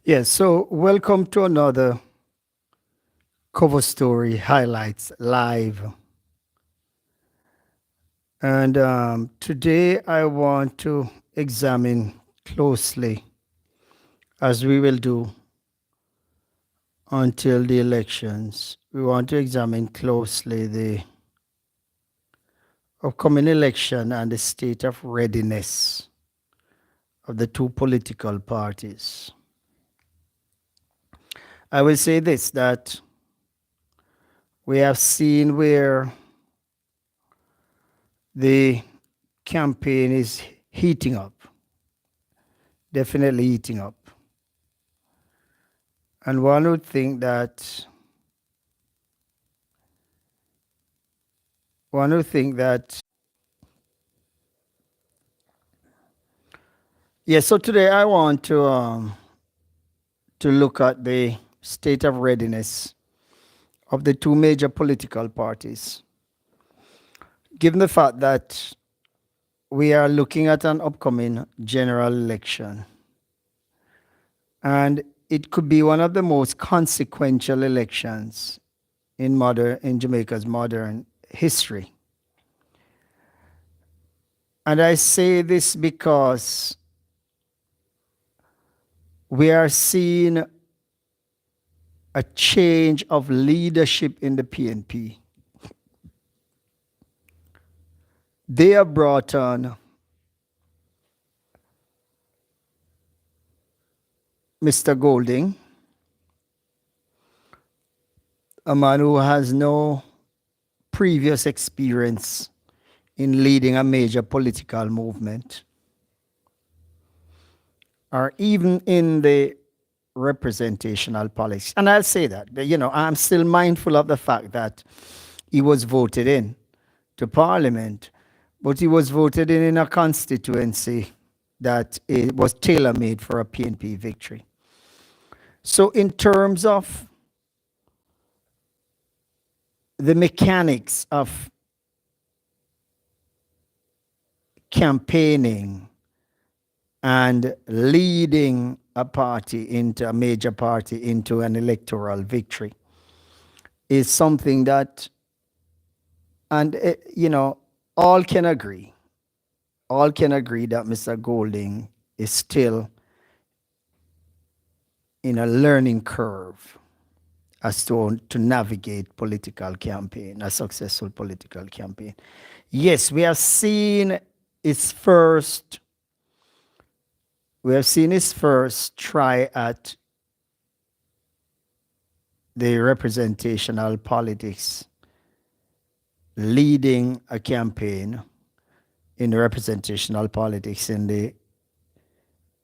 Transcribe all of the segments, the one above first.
Yes, so welcome to another Cover Story Highlights Live. And today I want to examine closely, as we will do until the elections, we want to examine closely the upcoming election and the state of readiness of the two political parties. I will say this, that we have seen where the campaign is heating up, definitely heating up. And one would think that yes. So today I want to look at the state of readiness of the two major political parties, given the fact that we are looking at an upcoming general election, and it could be one of the most consequential elections in Jamaica's modern history. And I say this because we are seeing a change of leadership in the PNP. They have brought on Mr. Golding, a man who has no previous experience in leading a major political movement, or even in the representational politics. And I'll say that, I'm still mindful of the fact that he was voted in to Parliament, but he was voted in a constituency that it was tailor-made for a PNP victory. So in terms of the mechanics of campaigning and leading a major party into an electoral victory is something that, and all can agree that Mr. Golding is still in a learning curve as to navigate a successful political campaign. Yes, we have seen his first try at the representational politics, leading a campaign in representational politics in the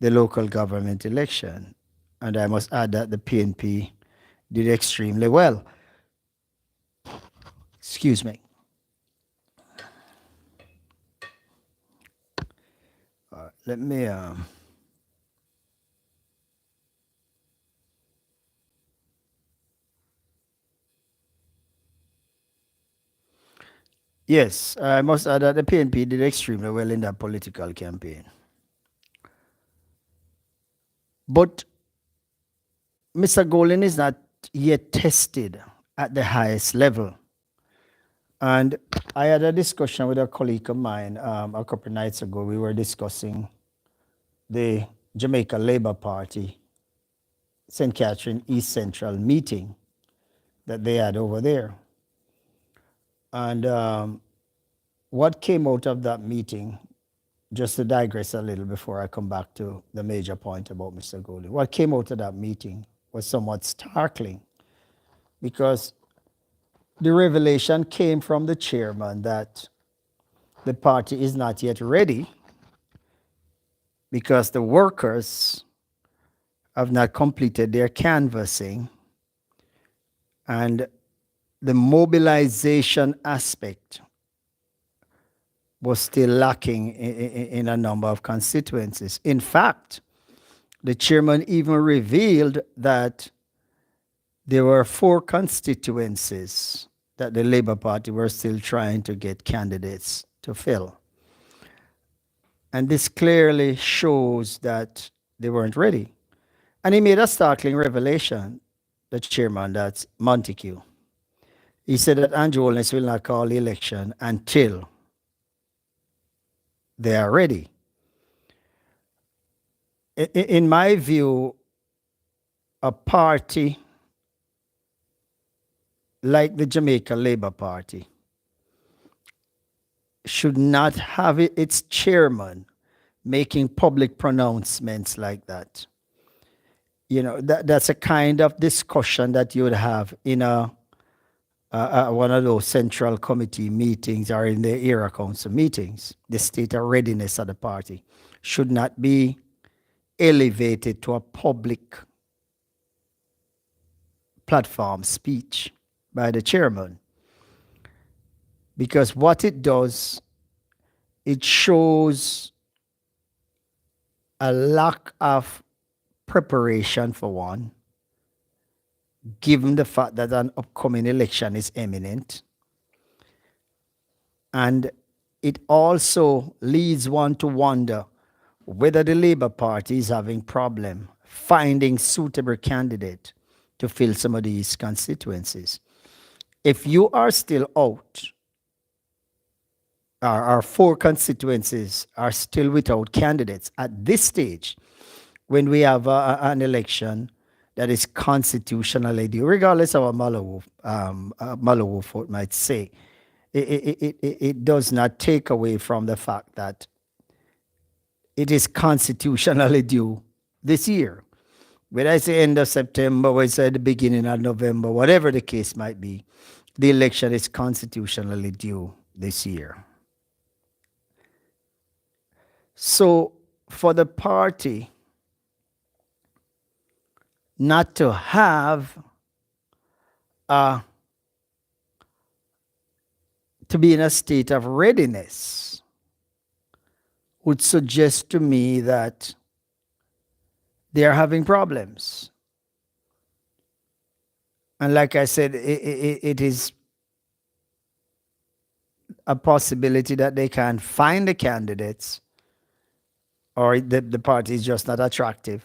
local government election. And I must add that the PNP did extremely well. Excuse me. Let me yes, I must add that the PNP did extremely well in that political campaign. But Mr. Golding is not yet tested at the highest level. And I had a discussion with a colleague of mine a couple of nights ago. We were discussing the Jamaica Labour Party, St. Catherine East Central meeting that they had over there. And what came out of that meeting, just to digress a little before I come back to the major point about Mr. Golding, what came out of that meeting was somewhat startling, because the revelation came from the chairman that the party is not yet ready because the workers have not completed their canvassing, and the mobilization aspect was still lacking in a number of constituencies. In fact, the chairman even revealed that there were 4 constituencies that the Labour Party were still trying to get candidates to fill. And this clearly shows that they weren't ready. And he made a startling revelation, the chairman, that's Montague. He said that Andrew Holness will not call the election until they are ready. In my view, a party like the Jamaica Labour Party should not have its chairman making public pronouncements like that. You know, that's a kind of discussion that you would have in one of those central committee meetings or in the era council meetings. The state of readiness of the party should not be elevated to a public platform speech by the chairman. Because what it does, it shows a lack of preparation for one, given the fact that an upcoming election is imminent. And it also leads one to wonder whether the Labour Party is having problem finding suitable candidate to fill some of these constituencies. If you are still out, our 4 constituencies are still without candidates at this stage, when we have an election that is constitutionally due, regardless of what Malawolf might say, it does not take away from the fact that it is constitutionally due this year. Whether I say end of September, whether I say the beginning of November, whatever the case might be, the election is constitutionally due this year. So for the party not to have to be in a state of readiness would suggest to me that they are having problems. And like I said, it is a possibility that they can't find the candidates, or the party is just not attractive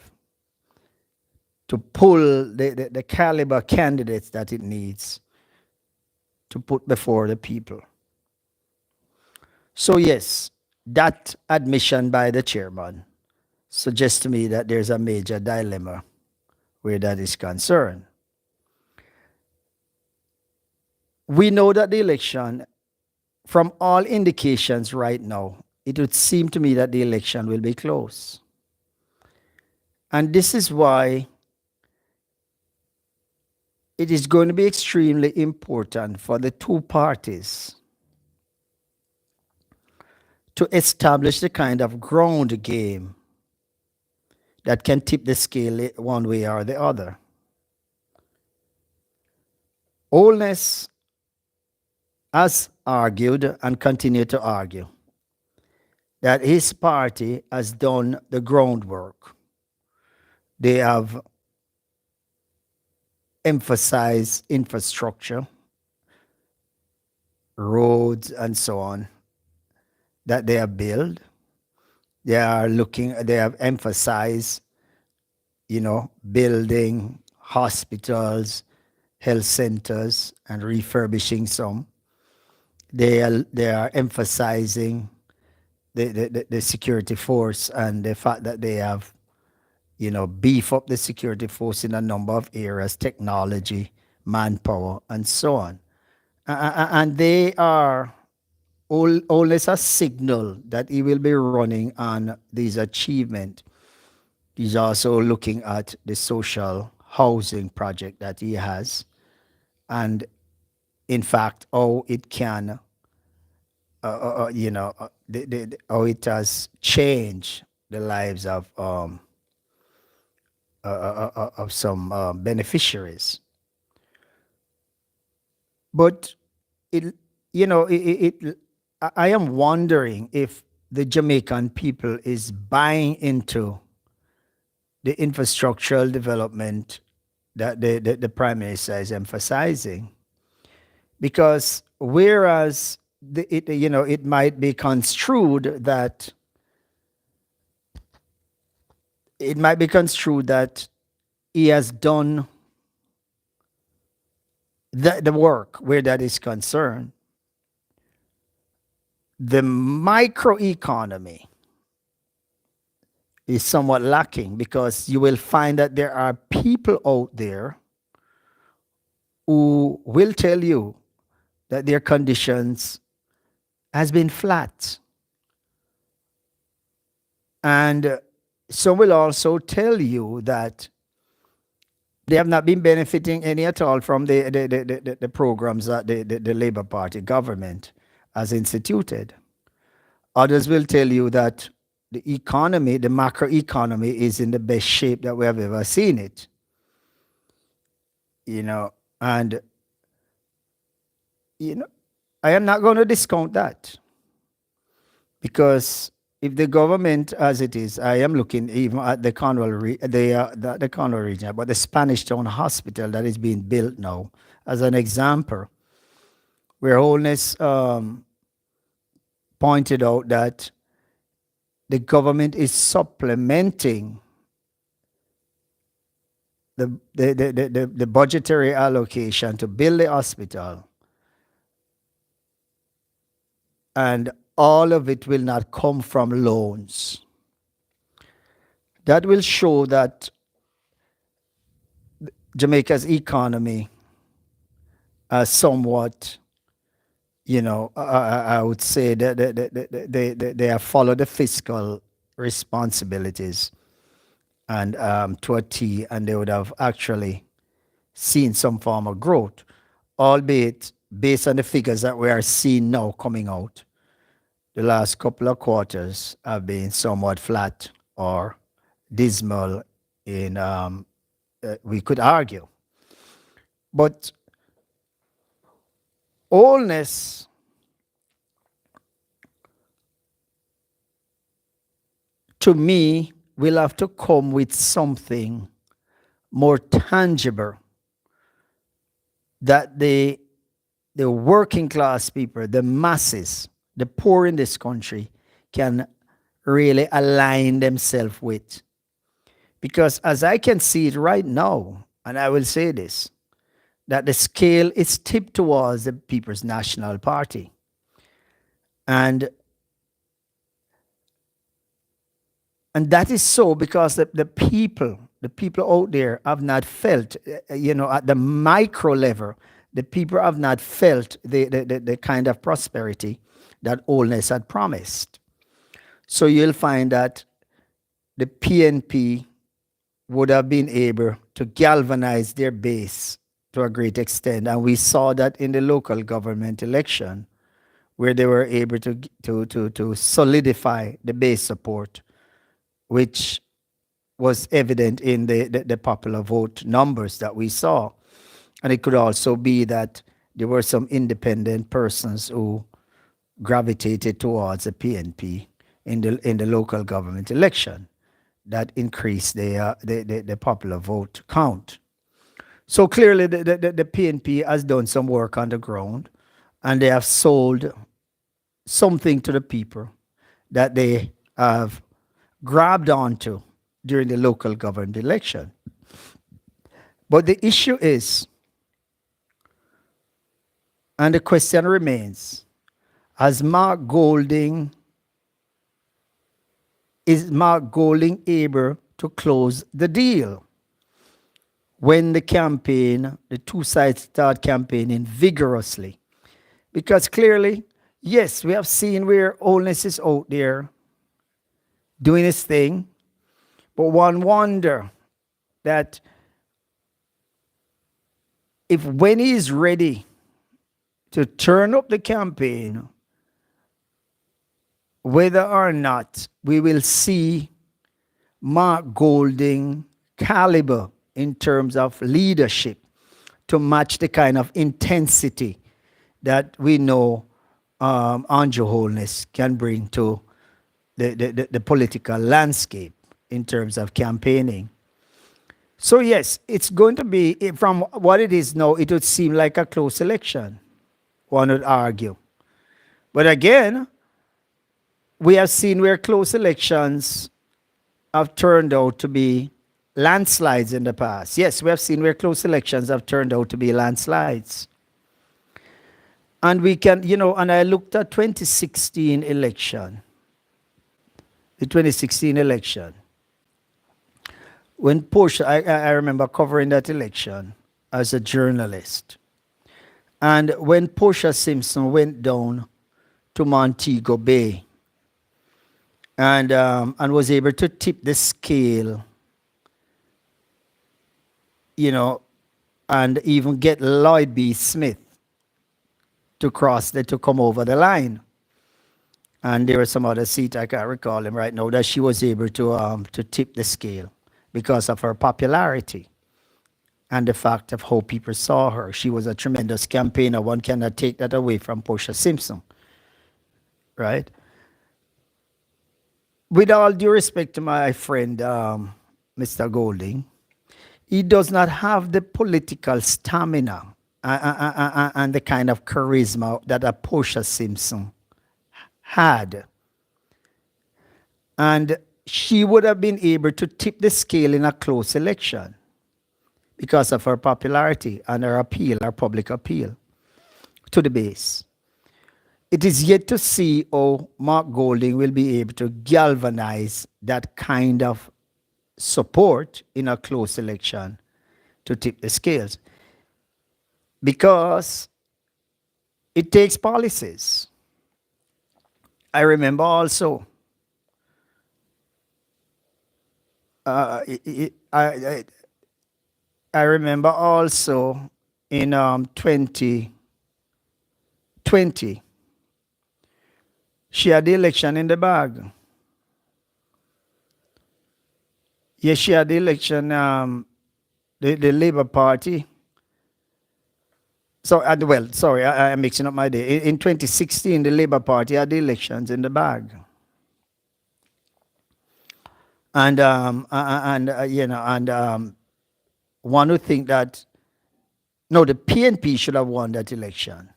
to pull the caliber candidates that it needs to put before the people. So yes, that admission by the chairman suggests to me that there's a major dilemma where that is concerned. We know that the election, from all indications right now, it would seem to me that the election will be close. And this is why it is going to be extremely important for the 2 parties to establish the kind of ground game that can tip the scale one way or the other. Holness has argued and continue to argue that his party has done the groundwork. They have emphasized infrastructure, roads, and so on, that they have built. They have emphasized, building hospitals, health centers, and refurbishing some. They are emphasizing the security force and the fact that they have, beef up the security force in a number of areas, technology, manpower, and so on. And they are always a signal that he will be running on these achievements. He's also looking at the social housing project that he has, and in fact, how it can, how it has changed the lives of some beneficiaries. But I am wondering if the Jamaican people is buying into the infrastructural development that the Prime Minister is emphasizing. Because whereas it might be construed that he has done the work where that is concerned. The microeconomy is somewhat lacking because you will find that there are people out there who will tell you that their conditions has been flat. And some will also tell you that they have not been benefiting any at all from the programs that the Labour Party government has instituted. Others will tell you that the economy, the macroeconomy, is in the best shape that we have ever seen it. You know, and you know, I am not going to discount that because if the government, as it is, I am looking even at the Cornwall, the Cornwall region, but the Spanish Town Hospital that is being built now, as an example, where Holness pointed out that the government is supplementing the budgetary allocation to build the hospital, and all of it will not come from loans. That will show that Jamaica's economy somewhat, I would say that they have followed the fiscal responsibilities and to a T, and they would have actually seen some form of growth, albeit based on the figures that we are seeing now coming out. The last couple of quarters have been somewhat flat or dismal in, we could argue. But Holness to me will have to come with something more tangible that the working class people, the masses, the poor in this country can really align themselves with. Because as I can see it right now, and I will say this, that the scale is tipped towards the People's National Party. And that is so because the people out there have not felt, at the micro level, the people have not felt the kind of prosperity that Holness had promised. So you'll find that the PNP would have been able to galvanize their base to a great extent. And we saw that in the local government election, where they were able to solidify the base support, which was evident in the popular vote numbers that we saw. And it could also be that there were some independent persons who gravitated towards the PNP in the local government election that increased the popular vote count. So clearly the PNP has done some work on the ground, and they have sold something to the people that they have grabbed onto during the local government election. But the issue is, and the question remains, is Mark Golding able to close the deal when the two sides start campaigning vigorously? Because clearly, yes, we have seen where Holness is out there doing his thing, but one wonder that if when he is ready to turn up the campaign, whether or not we will see Mark Golding caliber in terms of leadership to match the kind of intensity that we know Andrew Holness can bring to the political landscape in terms of campaigning. So yes, it's going to be, from what it is now, it would seem like a close election, one would argue. But again, we have seen where close elections have turned out to be landslides in the past. Yes, we have seen where close elections have turned out to be landslides. And we can, and I looked at 2016 election, the 2016 election. When Portia, I remember covering that election as a journalist. And when Portia Simpson went down to Montego Bay and was able to tip the scale, and even get Lloyd B. Smith to come over the line. And there was some other seat, I can't recall him right now, that she was able to tip the scale because of her popularity and the fact of how people saw her. She was a tremendous campaigner. One cannot take that away from Portia Simpson, right? With all due respect to my friend, Mr. Golding, he does not have the political stamina and the kind of charisma that a Portia Simpson had. And she would have been able to tip the scale in a close election because of her popularity and her appeal, her public appeal to the base. It is yet to see how Mark Golding will be able to galvanize that kind of support in a close election to tip the scales, because it takes policies. I remember also I remember also in 2020 she had the election in the bag. Yes, she had the election, the Labour Party. So, sorry, I'm mixing up my day. In 2016, the Labour Party had the elections in the bag. And one would think that, no, the PNP should have won that election.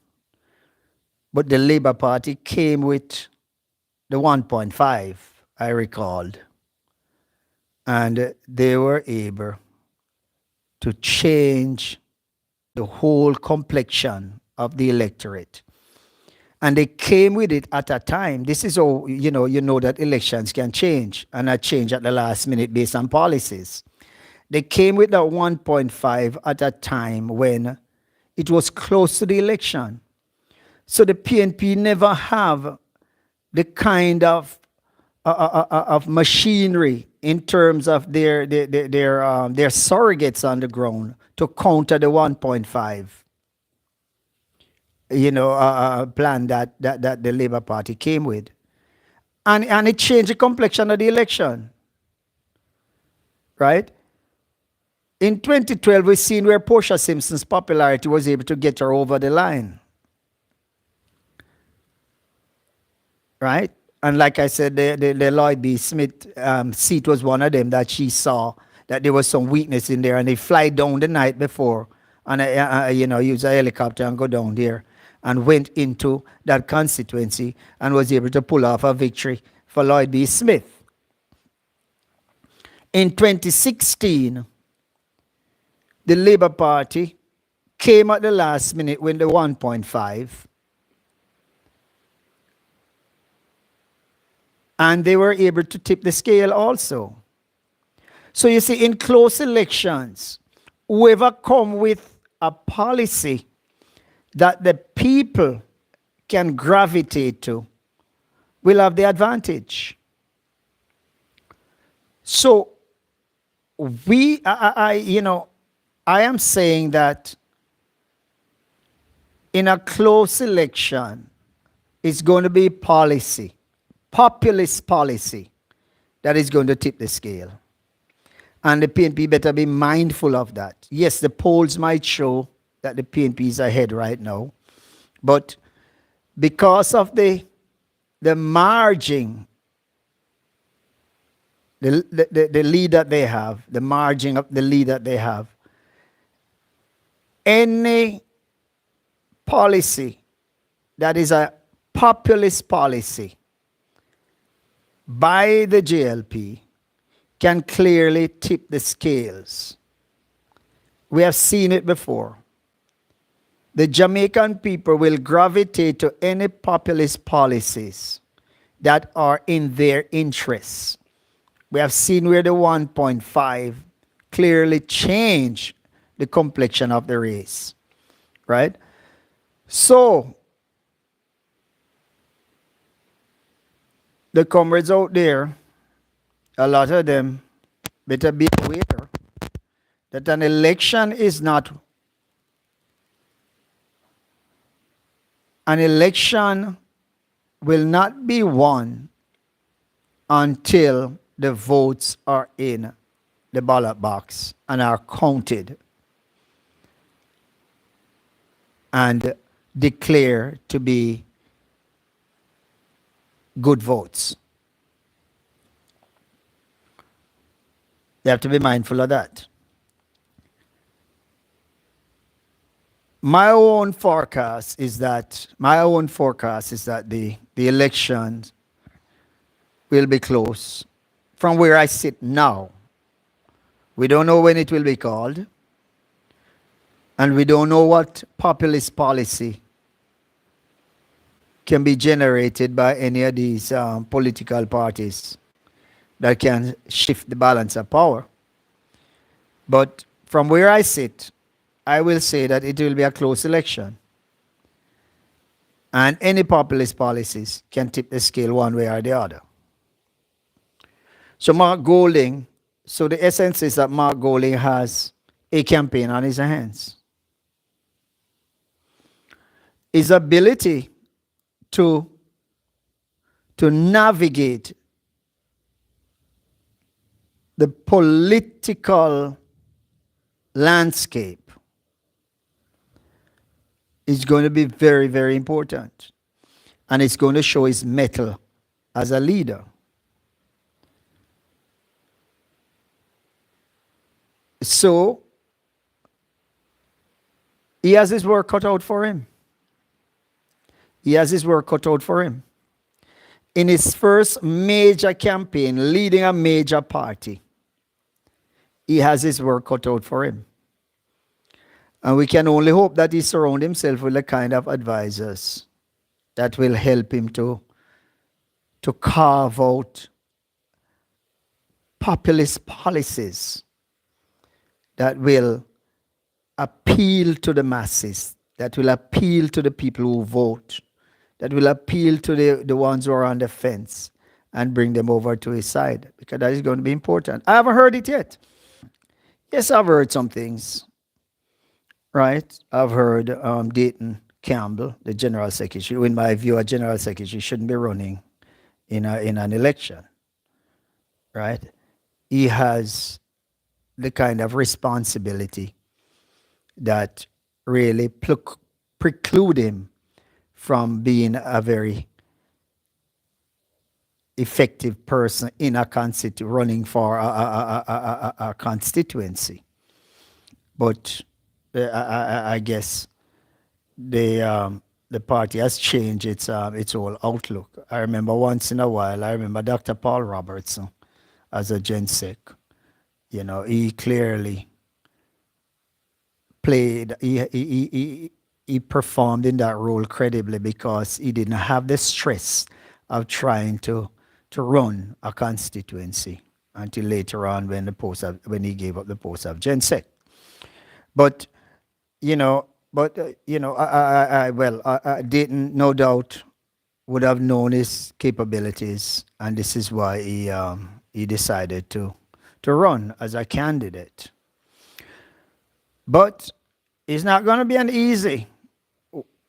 But the Labour Party came with the 1.5, I recalled. And they were able to change the whole complexion of the electorate. And they came with it at a time. This is how, you know that elections can change and not change at the last minute based on policies. They came with that 1.5 at a time when it was close to the election. So the PNP never have the kind of machinery in terms of their surrogates on the ground to counter the 1.5, plan that the Labour Party came with. And it changed the complexion of the election, right? In 2012, we've seen where Portia Simpson's popularity was able to get her over the line, right? And like I said, the Lloyd B. Smith seat was one of them that she saw that there was some weakness in there, and they fly down the night before and use a helicopter and go down there and went into that constituency and was able to pull off a victory for Lloyd B. Smith. In 2016, the Labour Party came at the last minute with the 1.5. And they were able to tip the scale also. So you see, in close elections, whoever come with a policy that the people can gravitate to will have the advantage. So I am saying that in a close election, it's going to be policy, populist policy, that is going to tip the scale. And the PNP better be mindful of that. Yes, the polls might show that the PNP is ahead right now, but because of the margin, the lead that they have, the margin of the lead that they have, any policy that is a populist policy by the JLP can clearly tip the scales. We have seen it before. The Jamaican people will gravitate to any populist policies that are in their interests. We have seen where the 1.5 clearly changed the complexion of the race, right? So, the comrades out there, a lot of them better be aware that an election is not, an election will not be won until the votes are in the ballot box and are counted and declared to be good votes. They have to be mindful of that. My own forecast is that the elections will be close from where I sit now. We don't know when it will be called, and we don't know what populist policy can be generated by any of these political parties that can shift the balance of power. But from where I sit, I will say that it will be a close election. And any populist policies can tip the scale one way or the other. So the essence is that Mark Golding has a campaign on his hands. His ability to navigate the political landscape is going to be very, very important. And it's going to show his mettle as a leader. So, he has his work cut out for him. He has his work cut out for him. In his first major campaign, leading a major party, he has his work cut out for him. And we can only hope that he surrounds himself with the kind of advisors that will help him to carve out populist policies that will appeal to the masses, that will appeal to the people who vote, that will appeal to the ones who are on the fence and bring them over to his side, because that is going to be important. I haven't heard it yet. Yes, I've heard some things. Right? I've heard Dayton Campbell, the General Secretary. In my view, a General Secretary shouldn't be running in an election. Right? He has the kind of responsibility that really preclude him from being a very effective person in a running for a constituency. But I guess the party has changed its whole outlook. I remember once in a while, I remember Dr. Paul Robertson as a GenSec. You know, he clearly played, he performed in that role credibly because he didn't have the stress of trying to run a constituency until later on when he gave up the post of GenSec. But Dayton, no doubt, would have known his capabilities, and this is why he decided to run as a candidate. But it's not going to be an easy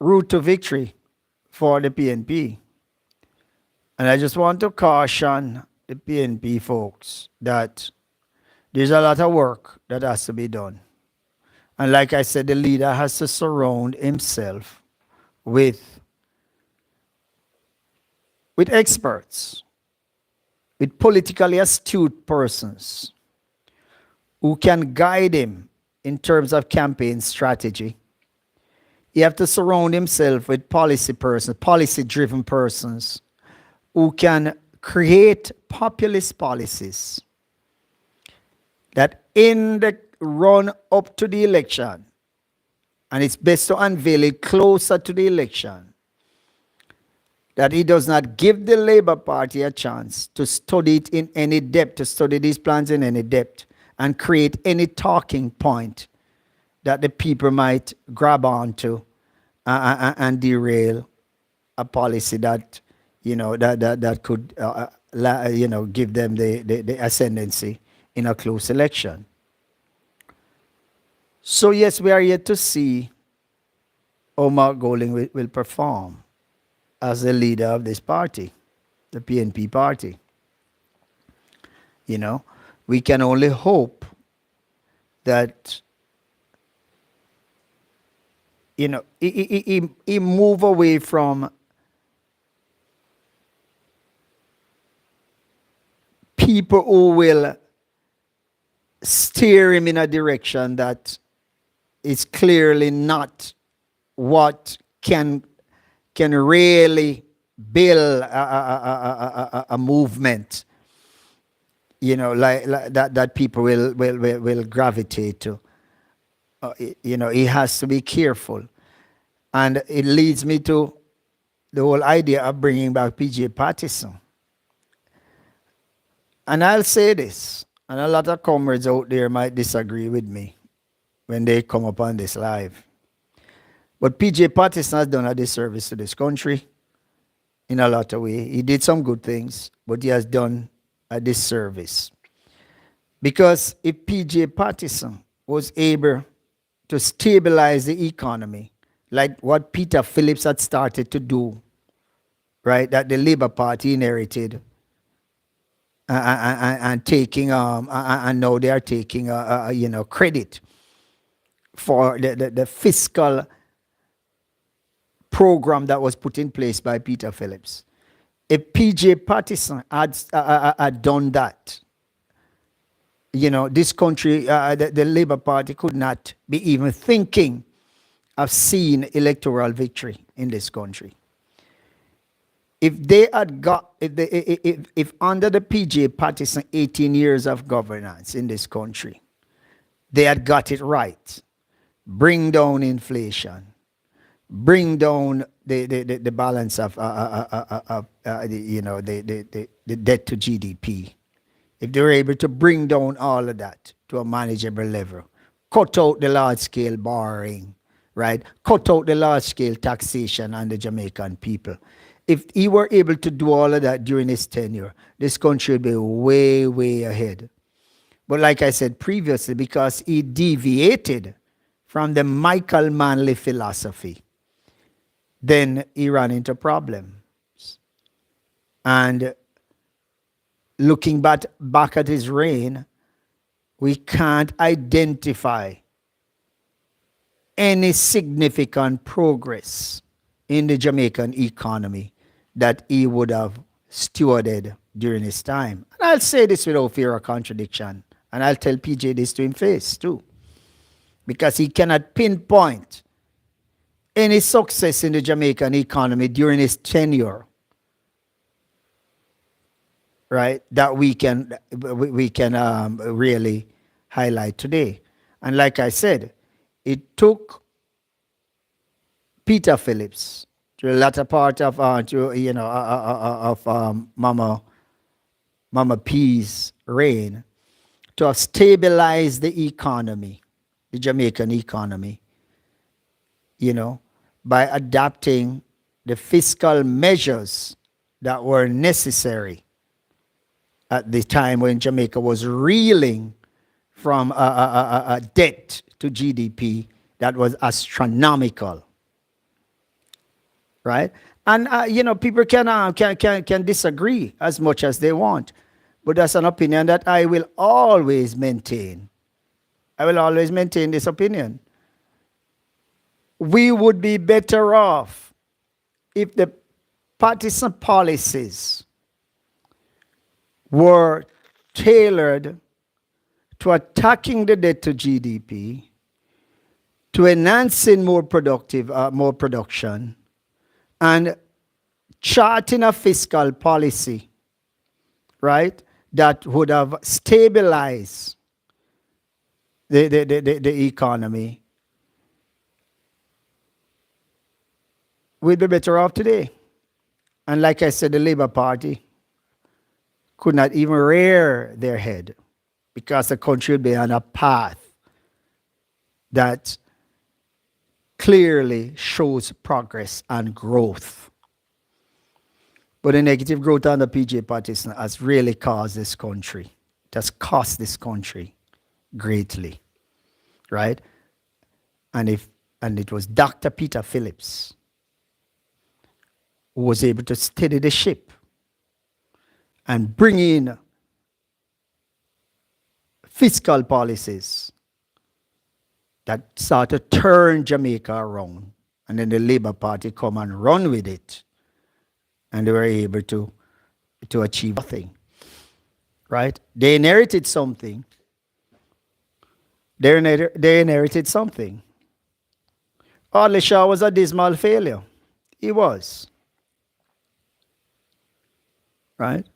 route to victory for the PNP. And I just want to caution the PNP folks that there's a lot of work that has to be done. And like I said, the leader has to surround himself with experts, with politically astute persons who can guide him in terms of campaign strategy. He has to surround himself with policy-driven persons who can create populist policies that in the run up to the election, and it's best to unveil it closer to the election, that he does not give the Labour Party a chance to study it in any depth, to study these plans in any depth, and create any talking point that the people might grab onto and derail a policy that that could give them the ascendancy in a close election. So yes, we are yet to see how Mark Golding will perform as the leader of this party, the PNP party. We can only hope that he move away from people who will steer him in a direction that is clearly not what can really build a movement, like that people will gravitate to. He has to be careful. And it leads me to the whole idea of bringing back PJ Patterson. And I'll say this, and a lot of comrades out there might disagree with me when they come upon this live. But PJ Patterson has done a disservice to this country in a lot of ways. He did some good things, but he has done a disservice. Because if PJ Patterson was able to stabilize the economy, like what Peter Phillips had started to do, right, that the Labour Party inherited, and taking and now they are taking credit for the fiscal program that was put in place by Peter Phillips. If PJ Patterson had done that, this country, the Labour Party could not be even thinking of seeing electoral victory in this country. If they had got, if under the PJ Patterson 18 years of governance in this country, they had got it right, bring down inflation, bring down the balance of the debt to GDP. If they were able to bring down all of that to a manageable level, cut out the large-scale borrowing, right? Cut out the large-scale taxation on the Jamaican people. If he were able to do all of that during his tenure, this country would be way, way ahead. But like I said previously, because he deviated from the Michael Manley philosophy, then he ran into problems. And looking back at his reign, we can't identify any significant progress in the Jamaican economy that he would have stewarded during his time. And I'll say this without fear of contradiction. And I'll tell PJ this to him face too. Because he cannot pinpoint any success in the Jamaican economy during his tenure, right, that we can really highlight today. And like I said, it took Peter Phillips to the latter part of Mama P's reign to have stabilized the economy, the Jamaican economy, by adapting the fiscal measures that were necessary at the time when Jamaica was reeling from a debt to GDP that was astronomical, right? And people can disagree as much as they want, but that's an opinion that I will always maintain. I will always maintain this opinion. We would be better off if the partisan policies were tailored to attacking the debt to GDP, to enhancing more production, and charting a fiscal policy, right, that would have stabilized the economy, we'd be better off today. And like I said, the Labour Party could not even rear their head because the country would be on a path that clearly shows progress and growth. But the negative growth under PJ Patterson has really caused this country. It has cost this country greatly, right? And it was Dr. Peter Phillips who was able to steady the ship and bring in fiscal policies that started to turn Jamaica around. And then the Labour Party come and run with it. And they were able to achieve nothing, right? They inherited something. They inherited something. Audley Shaw was a dismal failure. He was. Right?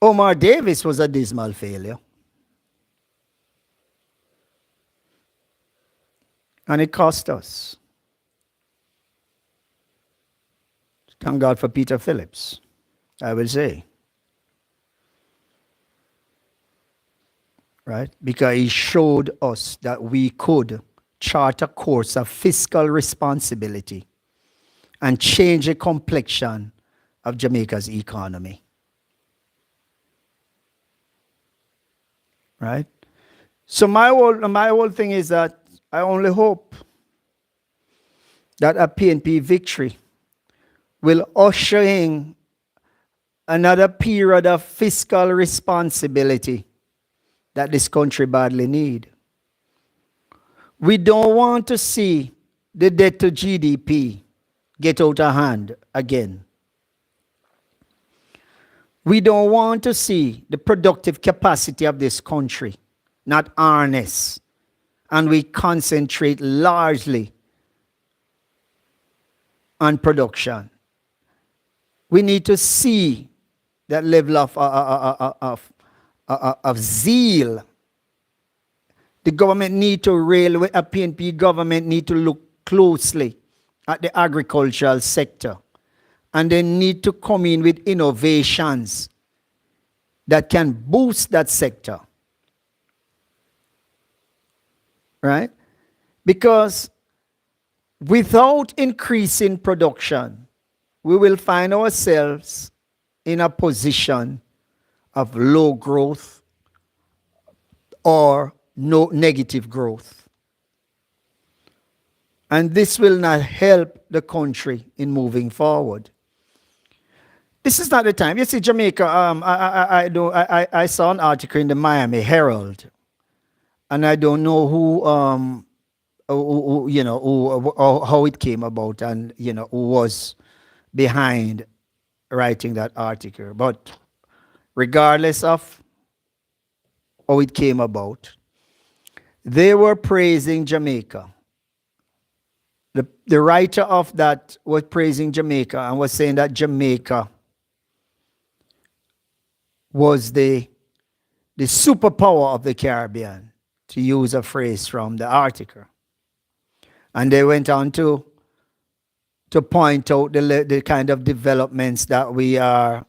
Omar Davis was a dismal failure. And it cost us. Thank God for Peter Phillips, I will say. Right? Because he showed us that we could chart a course of fiscal responsibility and change the complexion of Jamaica's economy. Right? So my whole thing is that I only hope that a PNP victory will usher in another period of fiscal responsibility that this country badly needs. We don't want to see the debt to GDP get out of hand again. We don't want to see the productive capacity of this country not harnessed, and we concentrate largely on production. We need to see that level of zeal. The government need to railway, a PNP government need to look closely at the agricultural sector, and they need to come in with innovations that can boost that sector. Right? Because without increasing production, we will find ourselves in a position of low growth or no negative growth. And this will not help the country in moving forward. This is not the time. You see, Jamaica, I saw an article in the Miami Herald, and I don't know how it came about, and who was behind writing that article. But regardless of how it came about, they were praising Jamaica. The writer of that was praising Jamaica and was saying that Jamaica was the superpower of the Caribbean, to use a phrase from the article. And they went on to point out the kind of developments that we are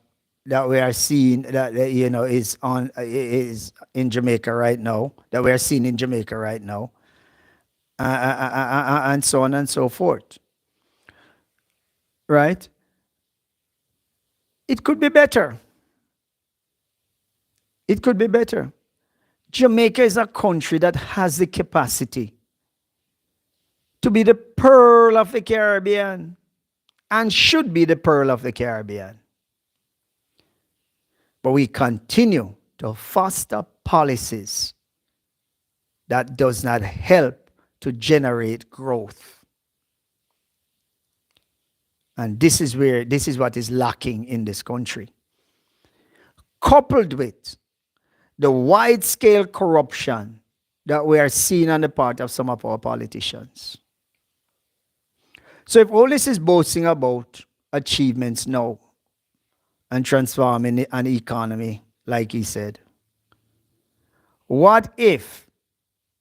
seeing, that is in Jamaica right now, that we are seeing in Jamaica right now, and so on and so forth. Right? It could be better. It could be better. Jamaica is a country that has the capacity to be the pearl of the Caribbean, and should be the pearl of the Caribbean. But we continue to foster policies that does not help to generate growth. And this is what is lacking in this country. Coupled with the wide-scale corruption that we are seeing on the part of some of our politicians. So if all this is boasting about achievements now and transforming an economy, like he said, What if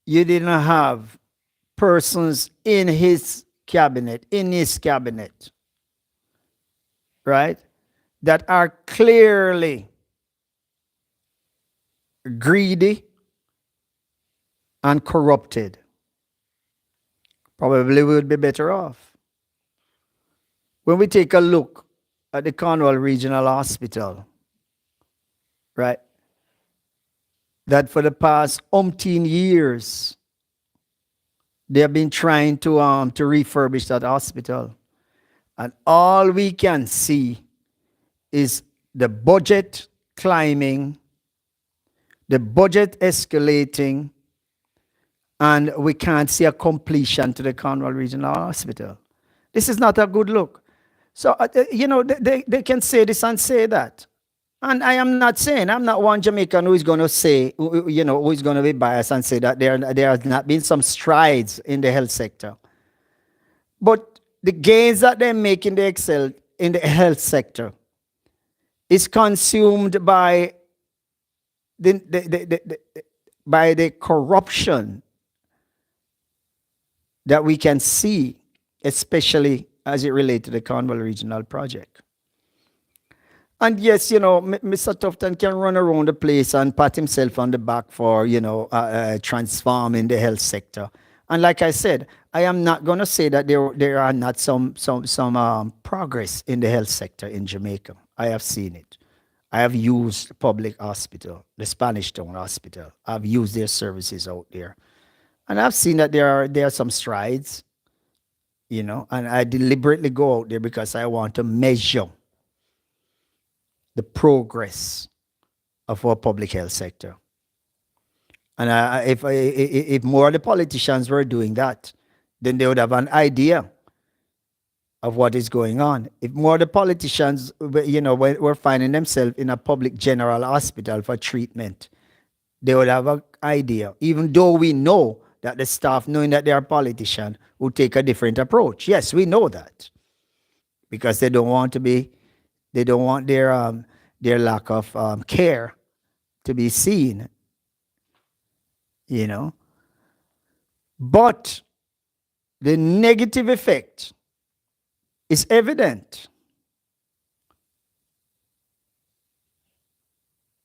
you didn't have persons in his cabinet, right, that are clearly greedy and corrupted? Probably we would be better off. When we take a look at the Cornwall Regional Hospital, right, that for the past umpteen years, they have been trying to refurbish that hospital. And all we can see is the budget climbing, the budget escalating, and we can't see a completion to the Cornwall Regional Hospital. This is not a good look. So, they can say this and say that. And I am not saying, I'm not one Jamaican who is going to say, who is going to be biased and say that there has not been some strides in the health sector. But the gains that they make in the health sector is consumed by the corruption that we can see, especially as it relates to the Cornwall Regional Project. And yes, Mr. Tufton can run around the place and pat himself on the back for, transforming the health sector. And like I said, I am not going to say that there are not some progress in the health sector in Jamaica. I have seen it. I have used the public hospital, the Spanish Town Hospital. I've used their services out there. And I've seen that there are some strides, and I deliberately go out there because I want to measure the progress of our public health sector. And if more of the politicians were doing that, then they would have an idea of what is going on. If more of the politicians, were finding themselves in a public general hospital for treatment, they would have an idea. Even though we know that the staff, knowing that they are politicians, will take a different approach. Yes, we know that, because they don't want their lack of care to be seen, But the negative effect is evident.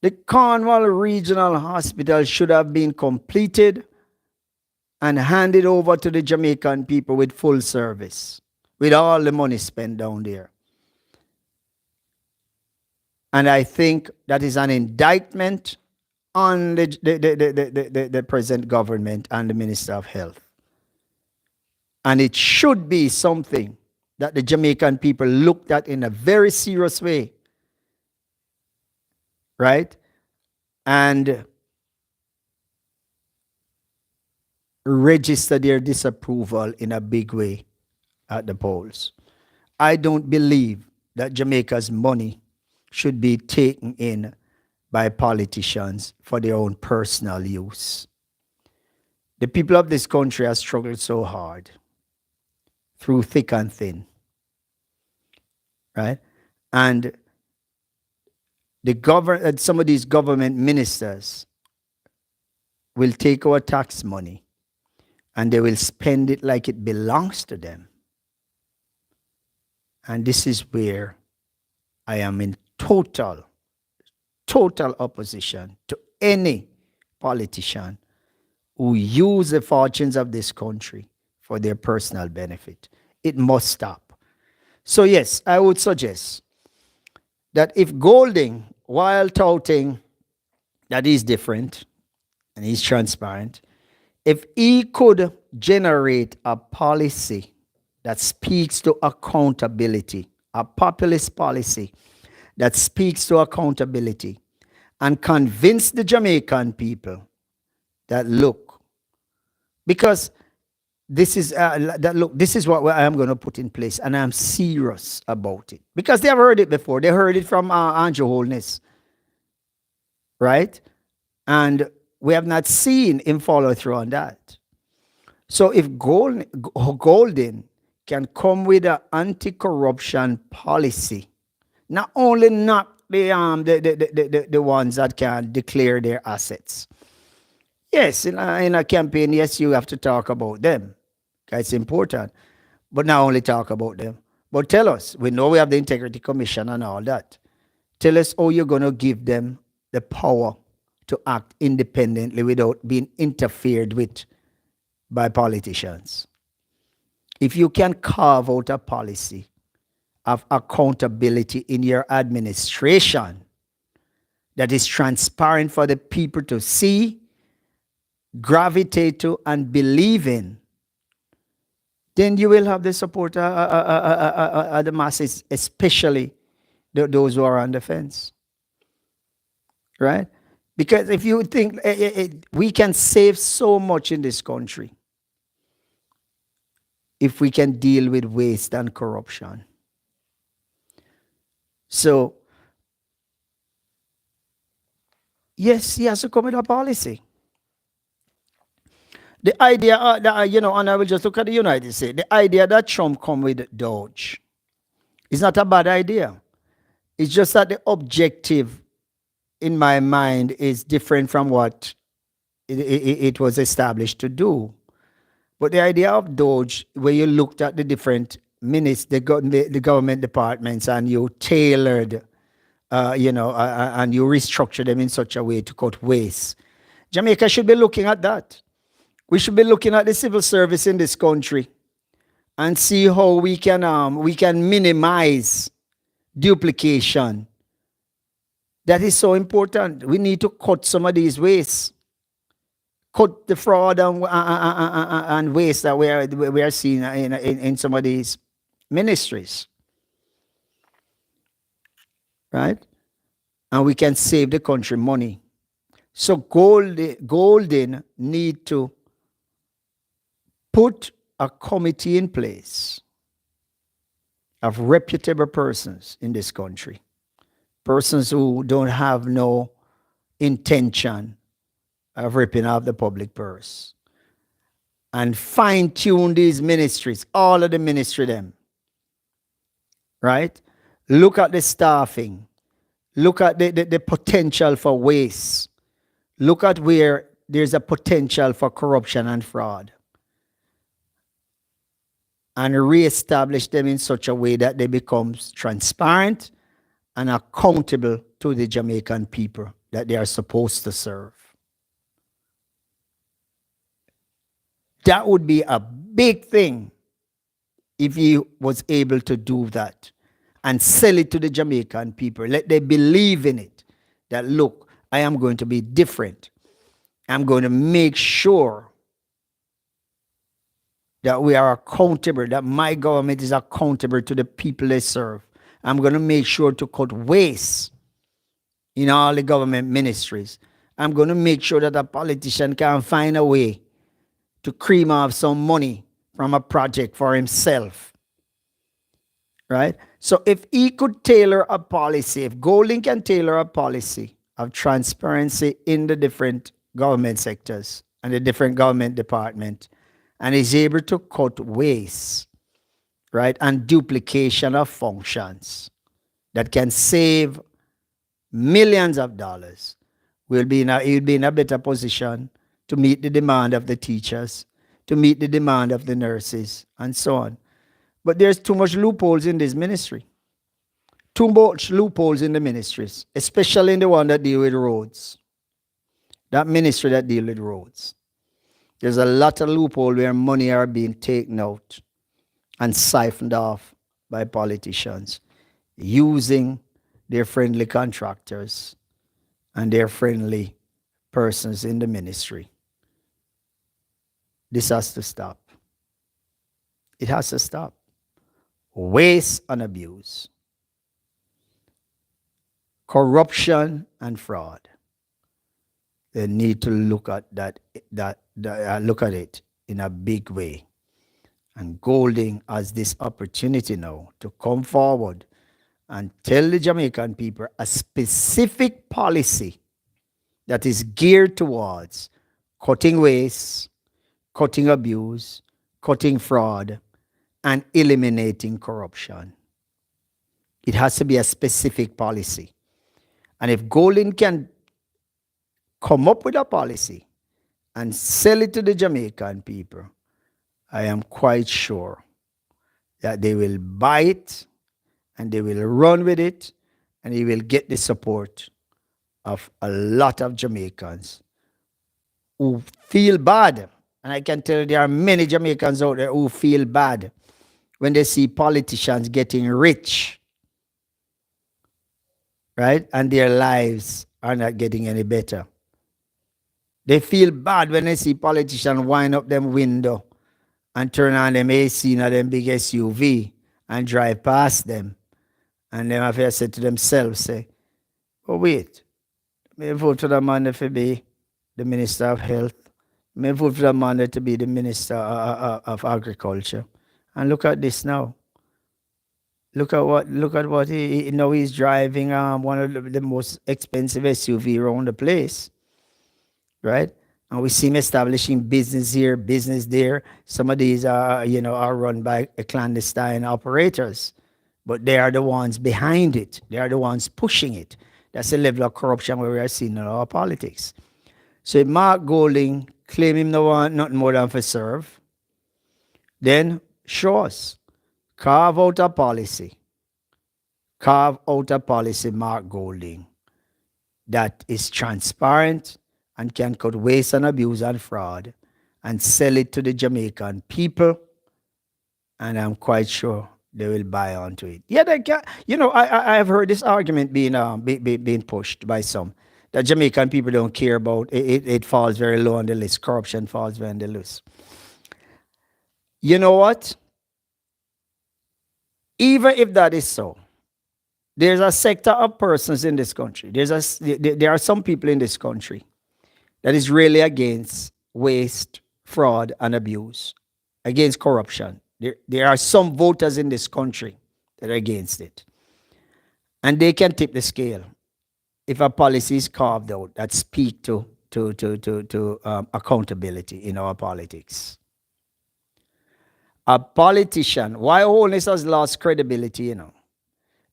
The Cornwall Regional Hospital should have been completed and handed over to the Jamaican people with full service, with all the money spent down there. And I think that is an indictment on the present government and the Minister of Health. And it should be something that the Jamaican people looked at in a very serious way, right? And register their disapproval in a big way at the polls. I don't believe that Jamaica's money should be taken in by politicians for their own personal use. The people of this country have struggled so hard through thick and thin, right? And some of these government ministers will take our tax money and they will spend it like it belongs to them. And this is where I am in total opposition to any politician who use the fortunes of this country for their personal benefit. It must stop. So yes, I would suggest that if Golding, while touting that he's different and he's transparent, if he could generate a policy that speaks to accountability, a populist policy that speaks to accountability, and convince the Jamaican people that, look, because this is what I am going to put in place, and I'm serious about it. Because they have heard it before. They heard it from Andrew Holness, right? And we have not seen him follow through on that. So if Golding can come with an anti-corruption policy, not only not the ones that can declare their assets, Yes, in a campaign, yes, you have to talk about them. Okay, it's important. But not only talk about them. But tell us, we know we have the Integrity Commission and all that. Tell us how you're going to give them the power to act independently without being interfered with by politicians. If you can carve out a policy of accountability in your administration that is transparent for the people to see, gravitate to, and believe in, then you will have the support of the masses, especially those who are on the fence. Right? Because if you think we can save so much in this country if we can deal with waste and corruption. So, yes, he has to come with a policy. The idea that, and I will just look at the United States, the idea that Trump come with Doge is not a bad idea. It's just that the objective, in my mind, is different from what it was established to do. But the idea of Doge, where you looked at the different the government departments, and you tailored, and you restructured them in such a way to cut waste. Jamaica should be looking at that. We should be looking at the civil service in this country and see how we can minimize duplication. That is so important. We need to cut some of these wastes. Cut the fraud and waste that we are seeing in some of these ministries. Right? And we can save the country money. So Golden need to put a committee in place of reputable persons in this country. Persons who don't have no intention of ripping off the public purse. And fine-tune these ministries, all of the ministry them. Right? Look at the staffing. Look at the potential for waste. Look at where there's a potential for corruption and fraud. And reestablish them in such a way that they become transparent and accountable to the Jamaican people that they are supposed to serve. That would be a big thing if he was able to do that and sell it to the Jamaican people. Let them believe in it. That, look, I am going to be different. I'm going to make sure that we are accountable, that my government is accountable to the people they serve. I'm going to make sure to cut waste in all the government ministries. I'm going to make sure that a politician can find a way to cream off some money from a project for himself. Right? So if he could tailor a policy, if Golden can tailor a policy of transparency in the different government sectors and the different government departments, and is able to cut waste, right, and duplication of functions that can save millions of dollars, he'll be in a better position to meet the demand of the teachers, to meet the demand of the nurses, and so on. But there's too much loopholes in this ministry. Too much loopholes in the ministries, especially in the one that deal with roads. That ministry that deal with roads. There's a lot of loophole where money are being taken out and siphoned off by politicians using their friendly contractors and their friendly persons in the ministry. This has to stop. It has to stop. Waste and abuse. Corruption and fraud. They need to look at look at it in a big way. And Golding has this opportunity now to come forward and tell the Jamaican people a specific policy that is geared towards cutting waste, cutting abuse, cutting fraud, and eliminating corruption. It has to be a specific policy. And if Golding can come up with a policy and sell it to the Jamaican people, I am quite sure that they will buy it and they will run with it and he will get the support of a lot of Jamaicans who feel bad. And I can tell you there are many Jamaicans out there who feel bad when they see politicians getting rich, right? And their lives are not getting any better. They feel bad when they see politicians wind up them window and turn on them AC in them big SUV and drive past them. And them have to say to themselves, say, oh wait, may vote for the man to be the Minister of Health. May vote for the man to be the Minister of Agriculture. And look at this now. Look at what he now he's driving one of the most expensive SUV around the place. Right? And we see him establishing business here, business there. Some of these are run by clandestine operators, but they are the ones behind it. They are the ones pushing it. That's the level of corruption we are seeing in our politics. So if Mark Golding claim him no want nothing more than for serve, then show us. Carve out a policy. Carve out a policy, Mark Golding, that is transparent and can cut waste and abuse and fraud and sell it to the Jamaican people. And I'm quite sure they will buy onto it. Yeah, they can. I have heard this argument being pushed by some that Jamaican people don't care about. It falls very low on the list. Corruption falls very on the list. You know what? Even if that is so, there's a sector of persons in this country. There are some people in this country that is really against waste, fraud, and abuse, against corruption. There are some voters in this country that are against it. And they can tip the scale if a policy is carved out that speak to accountability in our politics. A politician, why Holness has lost credibility,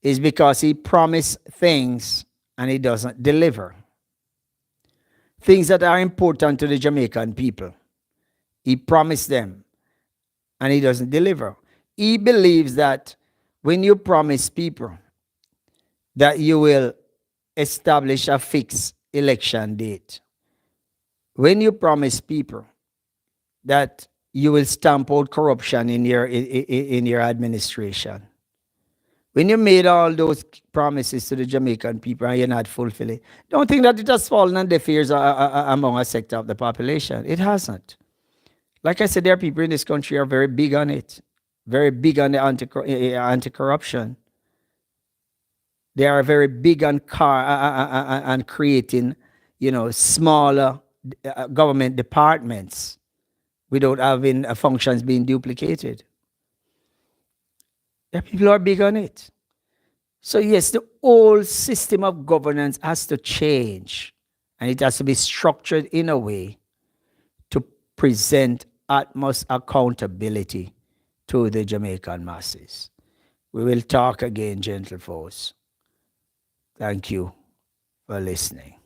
is because he promised things and he doesn't deliver. Things that are important to the Jamaican people. He promised them and he doesn't deliver. He believes that when you promise people that you will establish a fixed election date, when you promise people that you will stamp out corruption in your administration, when you made all those promises to the Jamaican people and you're not fulfilling, don't think that it has fallen on deaf ears among a sector of the population. It hasn't. Like I said, there are people in this country who are very big on it, very big on the anti-corruption. They are very big on creating, smaller government departments without having functions being duplicated. There are people who are big on it. So yes, the whole system of governance has to change, and it has to be structured in a way to present utmost accountability to the Jamaican masses. We will talk again, gentlefolks. Thank you for listening.